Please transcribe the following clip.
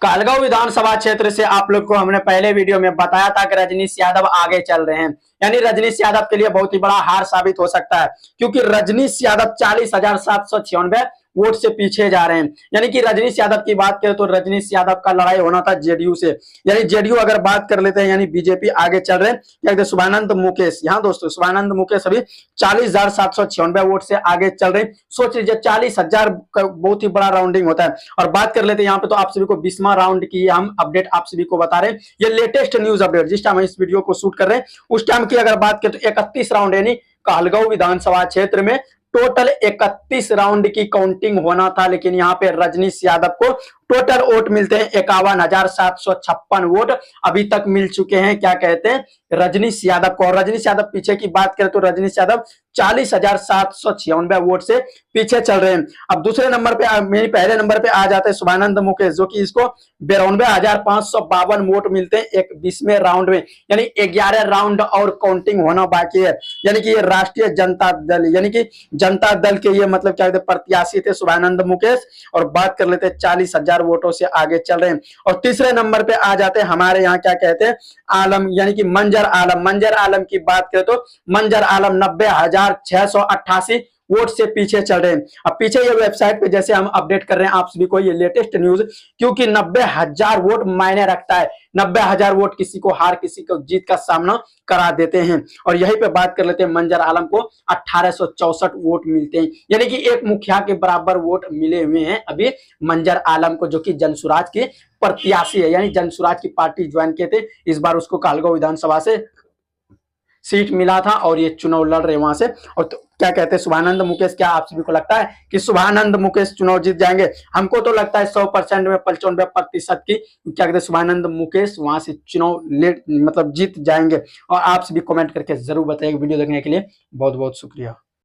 कहलगांव विधानसभा क्षेत्र से आप लोग को हमने पहले वीडियो में बताया था कि रजनीश यादव आगे चल रहे हैं, यानी रजनीश यादव के लिए बहुत ही बड़ा हार साबित हो सकता है, क्योंकि रजनीश यादव 40,796 वोट से पीछे जा रहे हैं। यानी कि रजनीश यादव की बात करें तो रजनीश यादव का लड़ाई होना था जेडीयू से, यानी जेडीयू अगर बात कर लेते हैं यानी बीजेपी आगे चल रहे हैं। क्या कहते हैं शुभानंद मुकेश, यहाँ दोस्तों शुभानंद मुकेश अभी 40,796 वोट से आगे चल रहे हैं। सोच लीजिए 40,000 का बहुत ही बड़ा राउंडिंग होता है। और बात कर लेते हैं यहाँ पे तो आप सभी को 20वां राउंड की हम अपडेट आप सभी को बता रहे हैं। ये लेटेस्ट न्यूज अपडेट जिस टाइम इस वीडियो को शूट कर रहे हैं उस टाइम की अगर बात करें तो 31 राउंड यानी कहलगांव विधानसभा क्षेत्र में टोटल 31 राउंड की काउंटिंग होना था, लेकिन यहाँ पे रजनीश यादव को टोटल वोट मिलते हैं 51,756 वोट अभी तक मिल चुके हैं। क्या कहते हैं रजनीश यादव को। और रजनीश यादव पीछे की बात करें तो रजनीश यादव 40,796 वोट से पीछे चल रहे हैं। अब दूसरे नंबर पे मेरे पहले नंबर पे आ जाते हैं शुभानंद मुकेश, जो कि इसको 92,552 वोट मिलते हैं एक 20वें राउंड में, यानी 11 राउंड और काउंटिंग होना बाकी है। यानी कि ये राष्ट्रीय जनता दल यानी कि जनता दल के ये मतलब क्या कहते हैं प्रत्याशी थे शुभानंद मुकेश। और बात कर लेते हैं 40,000 वोटों से आगे चल रहे हैं। और तीसरे नंबर पे आ जाते हैं हमारे यहाँ क्या कहते हैं आलम यानी कि मंजर आलम। मंजर आलम की बात करें तो मंजर आलम 90,688 वोट से पीछे चल रहे हैं। अब पीछे ये वेबसाइट पे जैसे हम अपडेट कर रहे हैं आप सभी को ये लेटेस्ट न्यूज, क्योंकि 90,000 वोट मायने रखता है। 90,000 वोट किसी को हार किसी को जीत का सामना करा देते हैं। और यहीं पे बात कर लेते हैं मंजर आलम को 1864 वोट मिलते हैं, यानी कि एक मुखिया के बराबर वोट मिले हुए हैं अभी मंजर आलम को, जो कि जनसुराज की प्रत्याशी है, यानी जनसुराज की पार्टी ज्वाइन किए थे। इस बार उसको कहलगांव विधानसभा से सीट मिला था और ये चुनाव लड़ रहे वहां से। और तो क्या कहते हैं शुभानंद मुकेश, क्या आप सभी को लगता है कि शुभानंद मुकेश चुनाव जीत जाएंगे? हमको तो लगता है 100% में 95% की क्या कहते हैं शुभानंद मुकेश वहां से चुनाव मतलब जीत जाएंगे। और आप सभी कमेंट करके जरूर बताइए। वीडियो देखने के लिए बहुत बहुत शुक्रिया।